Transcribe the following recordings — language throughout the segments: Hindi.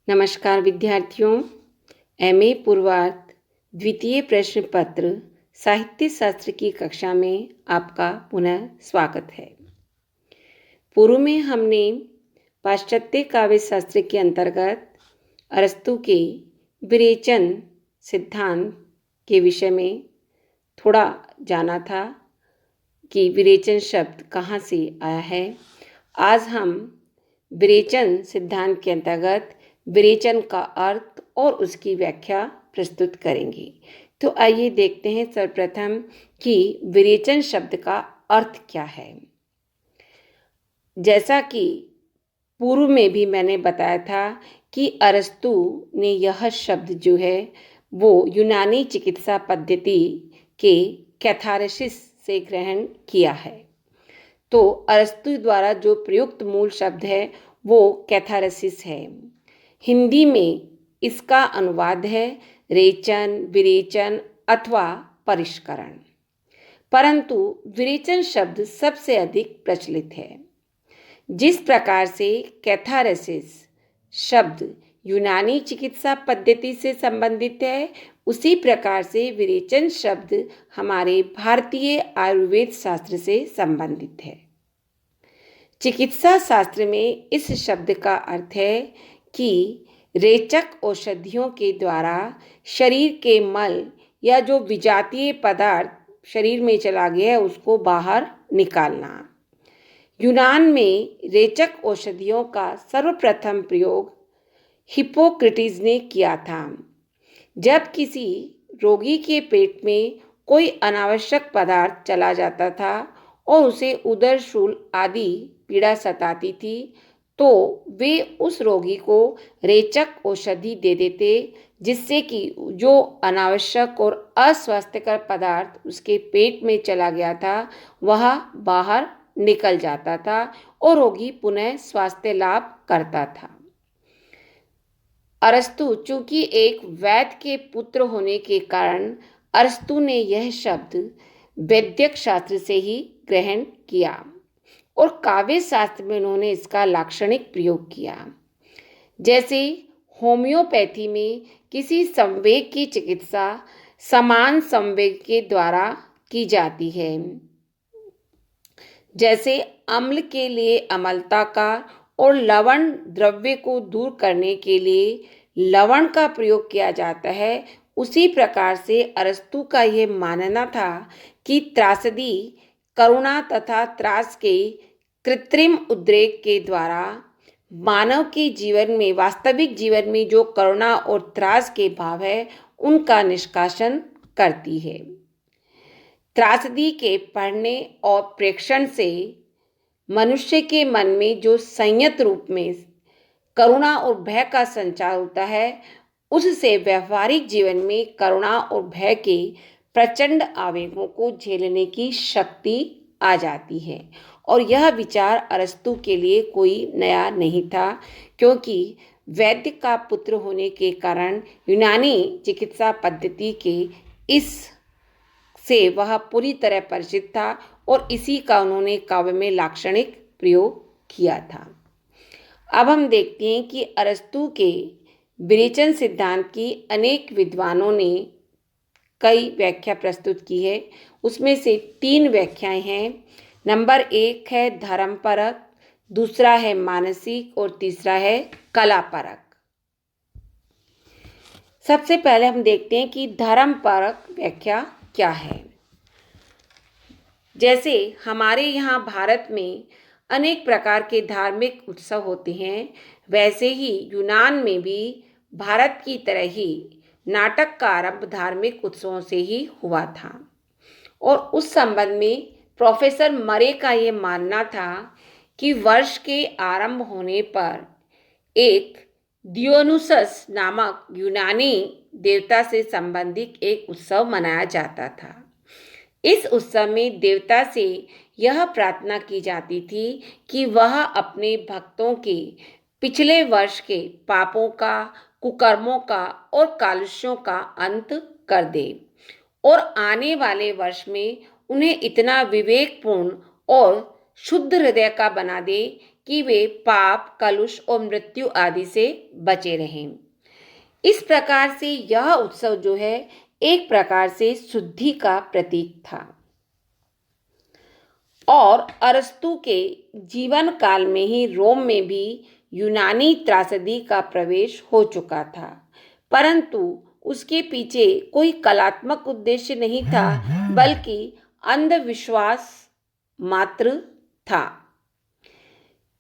नमस्कार विद्यार्थियों। एमए पूर्वार्ध द्वितीय प्रश्न पत्र साहित्य शास्त्र की कक्षा में आपका पुनः स्वागत है। पूर्व में हमने पाश्चात्य काव्य शास्त्र के अंतर्गत अरस्तु के विरेचन सिद्धांत के विषय में थोड़ा जाना था कि विरेचन शब्द कहाँ से आया है। आज हम विरेचन सिद्धांत के अंतर्गत विरेचन का अर्थ और उसकी व्याख्या प्रस्तुत करेंगे। तो आइए देखते हैं सर्वप्रथम कि विरेचन शब्द का अर्थ क्या है। जैसा कि पूर्व में भी मैंने बताया था कि अरस्तु ने यह शब्द जो है वो यूनानी चिकित्सा पद्धति के कैथारसिस से ग्रहण किया है। तो अरस्तु द्वारा जो प्रयुक्त मूल शब्द है वो कैथारसिस है। हिंदी में इसका अनुवाद है रेचन, विरेचन अथवा परिष्करण, परंतु विरेचन शब्द सबसे अधिक प्रचलित है। जिस प्रकार से कैथारसिस शब्द यूनानी चिकित्सा पद्धति से संबंधित है, उसी प्रकार से विरेचन शब्द हमारे भारतीय आयुर्वेद शास्त्र से संबंधित है। चिकित्सा शास्त्र में इस शब्द का अर्थ है कि रेचक औषधियों के द्वारा शरीर के मल या जो विजातीय पदार्थ शरीर में चला गया है उसको बाहर निकालना। यूनान में रेचक औषधियों का सर्वप्रथम प्रयोग हिप्पोक्रेटिस ने किया था। जब किसी रोगी के पेट में कोई अनावश्यक पदार्थ चला जाता था और उसे उदर शूल आदि पीड़ा सताती थी, तो वे उस रोगी को रेचक औषधि दे देते, जिससे कि जो अनावश्यक और अस्वास्थ्यकर पदार्थ उसके पेट में चला गया था वह बाहर निकल जाता था और रोगी पुनः स्वास्थ्य लाभ करता था। अरस्तु चूंकि एक वैद्य के पुत्र होने के कारण अरस्तु ने यह शब्द वैद्यक शास्त्र से ही ग्रहण किया और काव्य शास्त्र में उन्होंने इसका लाक्षणिक प्रयोग किया। जैसे होम्योपैथी में किसी संवेग की चिकित्सा समान संवेग के द्वारा की जाती है। जैसे अम्ल के लिए अम्लता का और लवण द्रव्य को दूर करने के लिए लवण का प्रयोग किया जाता है, उसी प्रकार से अरस्तु का यह मानना था कि त्रासदी करुणा तथा त्रास के कृत्रिम उद्रेक के द्वारा मानव के जीवन में, वास्तविक जीवन में जो करुणा और त्रास के भाव है उनका निष्कासन करती है। त्रासदी के पढ़ने और प्रेक्षण से मनुष्य के मन में जो संयत रूप में करुणा और भय का संचार होता है, उससे व्यवहारिक जीवन में करुणा और भय के प्रचंड आवेगों को झेलने की शक्ति आ जाती है। और यह विचार अरस्तु के लिए कोई नया नहीं था, क्योंकि वैद्य का पुत्र होने के कारण यूनानी चिकित्सा पद्धति के इस से वह पूरी तरह परिचित था और इसी का उन्होंने काव्य में लाक्षणिक प्रयोग किया था। अब हम देखते हैं कि अरस्तु के विरेचन सिद्धांत की अनेक विद्वानों ने कई व्याख्या प्रस्तुत की है। उसमें से 3 व्याख्याएं हैं। नंबर 1 है धर्मपरक, दूसरा है मानसिक और तीसरा है कलापरक। सबसे पहले हम देखते हैं कि धर्मपरक व्याख्या क्या है। जैसे हमारे यहाँ भारत में अनेक प्रकार के धार्मिक उत्सव होते हैं, वैसे ही यूनान में भी भारत की तरह ही नाटक का आरंभ धार्मिक उत्सवों से ही हुआ था। और उस संबंध में प्रोफेसर मरे का ये मानना था कि वर्ष के आरंभ होने पर एक डियोनुसस नामक यूनानी देवता से संबंधित एक उत्सव मनाया जाता था। इस उत्सव में देवता से यह प्रार्थना की जाती थी कि वह अपने भक्तों के पिछले वर्ष के पापों का, कुकर्मों का और कालुष्यों का अंत कर दे और आने वाले वर्ष में उन्हें इतना विवेकपूर्ण और शुद्ध हृदय का बना दे कि वे पाप, कलुष और मृत्यु आदि से बचे रहें। इस प्रकार से यह उत्सव जो है एक प्रकार से शुद्धि का प्रतीक था और अरस्तु के जीवन काल में ही रोम में भी यूनानी त्रासदी का प्रवेश हो चुका था, परंतु उसके पीछे कोई कलात्मक उद्देश्य नहीं था, बल्कि अंधविश्वास मात्र था।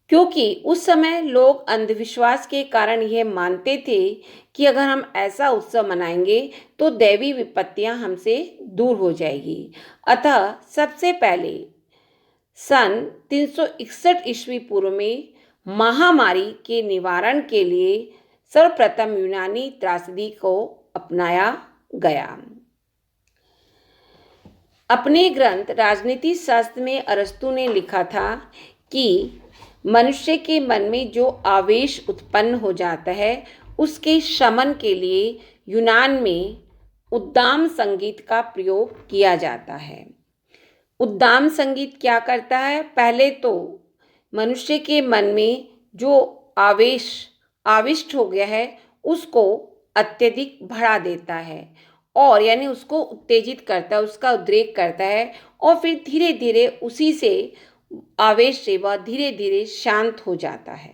क्योंकि उस समय लोग अंधविश्वास के कारण यह मानते थे कि अगर हम ऐसा उत्सव मनाएंगे तो दैवी विपत्तियां हमसे दूर हो जाएगी। अतः सबसे पहले सन 361 ईस्वी पूर्व में महामारी के निवारण के लिए सर्वप्रथम यूनानी त्रासदी को अपनाया गया। अपने ग्रंथ राजनीति शास्त्र में अरस्तु ने लिखा था कि मनुष्य के मन में जो आवेश उत्पन्न हो जाता है उसके शमन के लिए यूनान में उद्दाम संगीत का प्रयोग किया जाता है। उद्दाम संगीत क्या करता है? पहले तो मनुष्य के मन में जो आविष्ट हो गया है उसको अत्यधिक बढ़ा देता है और यानी उसको उत्तेजित करता है, उसका उद्रेक करता है और फिर धीरे धीरे उसी से आवेश से वह धीरे धीरे शांत हो जाता है।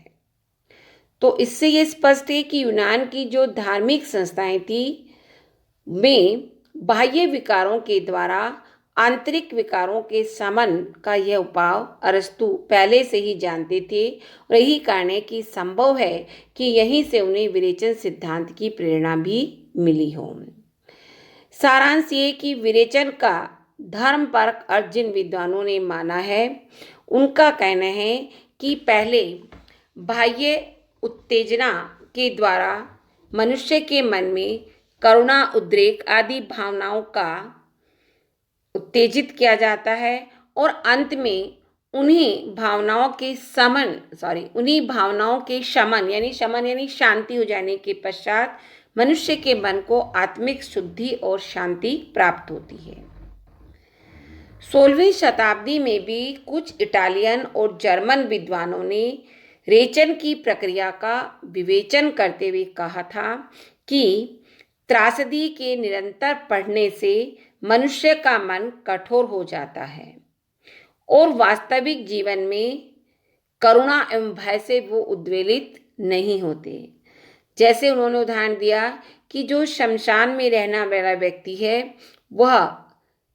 तो इससे ये स्पष्ट है कि यूनान की जो धार्मिक संस्थाएं थी में बाह्य विकारों के द्वारा आंतरिक विकारों के शमन का यह उपाय अरस्तु पहले से ही जानते थे और यही कारण है कि संभव है कि यहीं से उन्हें विरेचन सिद्धांत की प्रेरणा भी मिली हो। सारांश ये कि विरेचन का धर्म परक अर्थ जिन विद्वानों ने माना है उनका कहना है कि पहले बाह्य उत्तेजना के द्वारा मनुष्य के मन में करुणा, उद्रेक आदि भावनाओं का उत्तेजित किया जाता है और अंत में उन्हीं भावनाओं के शमन यानी शांति हो जाने के पश्चात मनुष्य के मन को आत्मिक शुद्धि और शांति प्राप्त होती है। 16वीं शताब्दी में भी कुछ इटालियन और जर्मन विद्वानों ने रेचन की प्रक्रिया का विवेचन करते हुए कहा था कि त्रासदी के निरंतर पढ़ने से मनुष्य का मन कठोर हो जाता है और वास्तविक जीवन में करुणा एवं भय से वो उद्वेलित नहीं होते। जैसे उन्होंने उदाहरण दिया कि जो शमशान में रहने वाला व्यक्ति है वह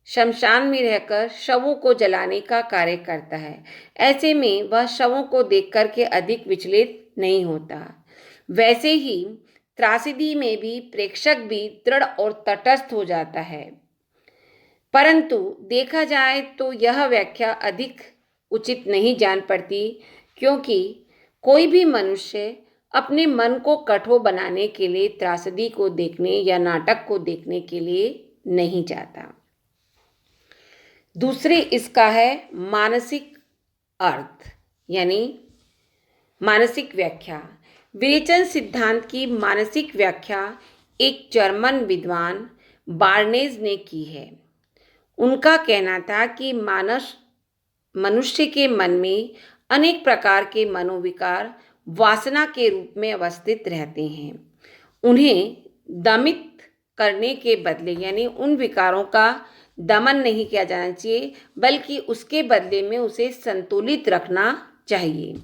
शमशान में रहकर शवों को जलाने का कार्य करता है, ऐसे में वह शवों को देख कर के अधिक विचलित नहीं होता। वैसे ही त्रासदी में भी प्रेक्षक भी दृढ़ और तटस्थ हो जाता है, परंतु देखा जाए तो यह व्याख्या अधिक उचित नहीं जान पड़ती, क्योंकि कोई भी मनुष्य अपने मन को कठोर बनाने के लिए त्रासदी को देखने या नाटक को देखने के लिए नहीं जाता। दूसरे इसका है मानसिक अर्थ यानी मानसिक व्याख्या। विरेचन सिद्धांत की मानसिक व्याख्या एक जर्मन विद्वान बार्नेज ने की है। उनका कहना था कि मनुष्य के मन में अनेक प्रकार के मनोविकार वासना के रूप में अवस्थित रहते हैं। उन्हें दमित करने के बदले यानी उन विकारों का दमन नहीं किया जाना चाहिए, बल्कि उसके बदले में उसे संतुलित रखना चाहिए।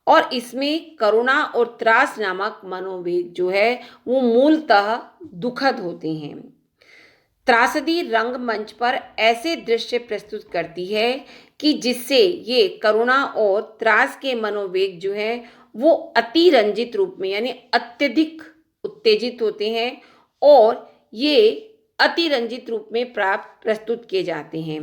और इसमें करुणा और त्रास नामक मनोवेग जो है वो मूलतः दुखद होते हैं। त्रासदी रंगमंच पर ऐसे दृश्य प्रस्तुत करती है कि जिससे ये करुणा और त्रास के मनोवेग जो है वो अतिरंजित रूप में यानी अत्यधिक उत्तेजित होते हैं और ये अतिरंजित रूप में प्रस्तुत किए जाते हैं।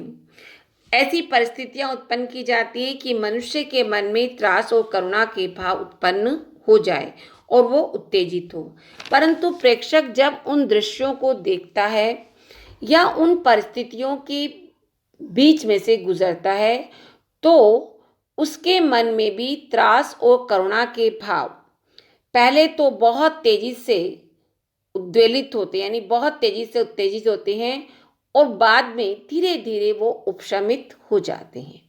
ऐसी परिस्थितियां उत्पन्न की जाती है कि मनुष्य के मन में त्रास और करुणा के भाव उत्पन्न हो जाए और वो उत्तेजित हो, परंतु प्रेक्षक जब उन दृश्यों को देखता है या उन परिस्थितियों के बीच में से गुजरता है तो उसके मन में भी त्रास और करुणा के भाव पहले तो बहुत तेजी से उद्वेलित होते हैं यानी बहुत तेजी से उत्तेजित होते हैं और बाद में धीरे धीरे वो उपशमित हो जाते हैं।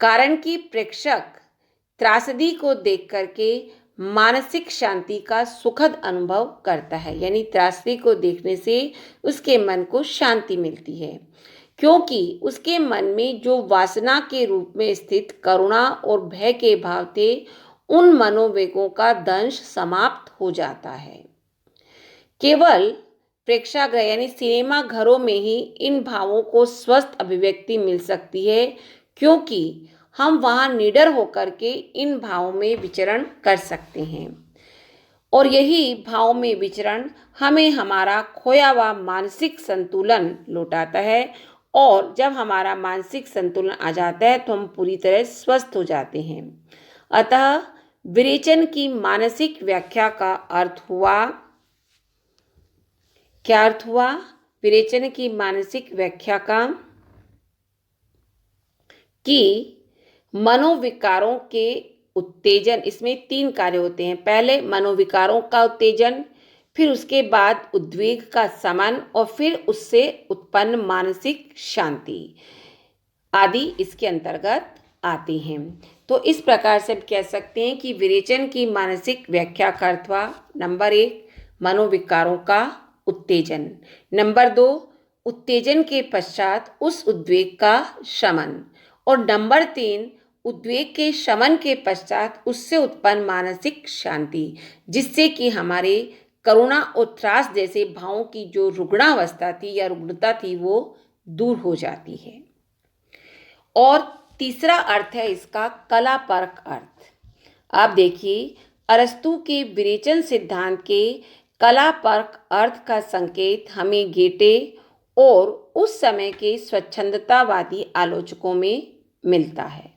कारण कि प्रेक्षक त्रासदी को देख करके मानसिक शांति का सुखद अनुभव करता है। यानी त्रासदी को देखने से उसके मन को शांति मिलती है, क्योंकि उसके मन में जो वासना के रूप में स्थित करुणा और भय के भाव थे, उन मनोवेगों का दंश समाप्त हो जाता है। केवल प्रेक्षागृह यानी सिनेमा घरों में ही इन भावों को स्वस्थ अभिव्यक्ति मिल सकती है, क्योंकि हम वहां निडर होकर के इन भावों में विचरण कर सकते हैं और यही भाव में विचरण हमें हमारा खोया हुआ मानसिक संतुलन लौटाता है। और जब हमारा मानसिक संतुलन आ जाता है तो हम पूरी तरह स्वस्थ हो जाते हैं। अतः विरेचन की मानसिक व्याख्या का अर्थ हुआ, क्या अर्थ हुआ विरेचन की मानसिक व्याख्या का, कि मनोविकारों के उत्तेजन, इसमें 3 कार्य होते हैं। पहले मनोविकारों का उत्तेजन, फिर उसके बाद उद्वेग का शमन और फिर उससे उत्पन्न मानसिक शांति आदि इसके अंतर्गत आते हैं। तो इस प्रकार से हम कह सकते हैं कि विरेचन की मानसिक व्याख्या का अर्थ हुआ, नंबर 1 मनोविकारों का उत्तेजन, नंबर 2 उत्तेजन के पश्चात उस उद्वेग का शमन, और नंबर 3 उद्वेग के शमन के पश्चात उससे उत्पन्न मानसिक शांति, जिससे कि हमारे करुणा और त्रास जैसे भावों की जो रुग्णावस्था थी या रुग्णता थी वो दूर हो जाती है। और तीसरा अर्थ है इसका कलापरक अर्थ। आप देखिए, अरस्तू के विरेचन सिद्धांत के कलापरक अर्थ का संकेत हमें गेटे और उस समय के स्वच्छंदतावादी आलोचकों में मिलता है,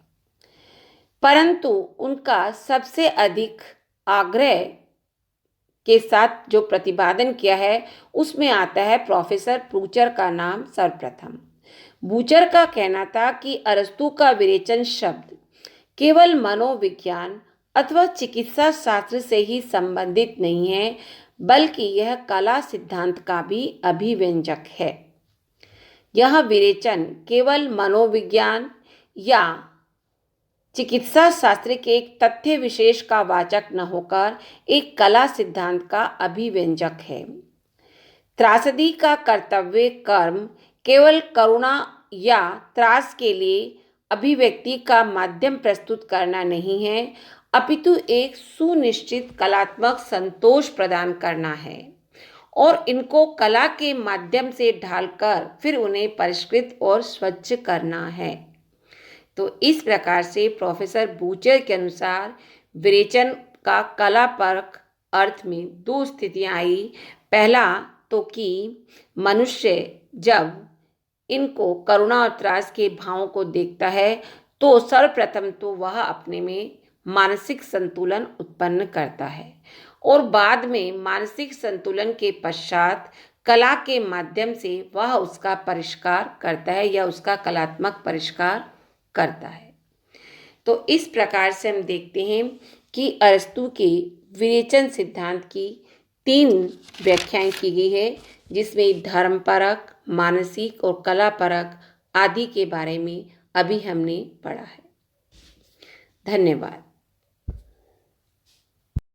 परंतु उनका सबसे अधिक आग्रह के साथ जो प्रतिपादन किया है उसमें आता है प्रोफेसर बूचर का नाम सर्वप्रथम। बूचर का कहना था कि अरस्तू का विरेचन शब्द केवल मनोविज्ञान अथवा चिकित्सा शास्त्र से ही संबंधित नहीं है, बल्कि यह कला सिद्धांत का भी अभिव्यंजक है। यह विरेचन केवल मनोविज्ञान या चिकित्सा शास्त्र के एक तथ्य विशेष का वाचक न होकर एक कला सिद्धांत का अभिव्यंजक है। त्रासदी का कर्तव्य कर्म केवल करुणा या त्रास के लिए अभिव्यक्ति का माध्यम प्रस्तुत करना नहीं है, अपितु एक सुनिश्चित कलात्मक संतोष प्रदान करना है और इनको कला के माध्यम से ढालकर फिर उन्हें परिष्कृत और स्वच्छ करना है। तो इस प्रकार से प्रोफेसर बूचर के अनुसार विरेचन का कलापरक अर्थ में 2 स्थितियां आई। पहला तो कि मनुष्य जब इनको करुणा और त्रास के भावों को देखता है तो सर्वप्रथम तो वह अपने में मानसिक संतुलन उत्पन्न करता है और बाद में मानसिक संतुलन के पश्चात कला के माध्यम से वह उसका परिष्कार करता है या उसका कलात्मक परिष्कार करता है। तो इस प्रकार से हम देखते हैं कि अरस्तू के विरेचन सिद्धांत की 3 व्याख्याएं की गई है, जिसमें धर्मपरक, मानसिक और कलापरक आदि के बारे में अभी हमने पढ़ा है। धन्यवाद।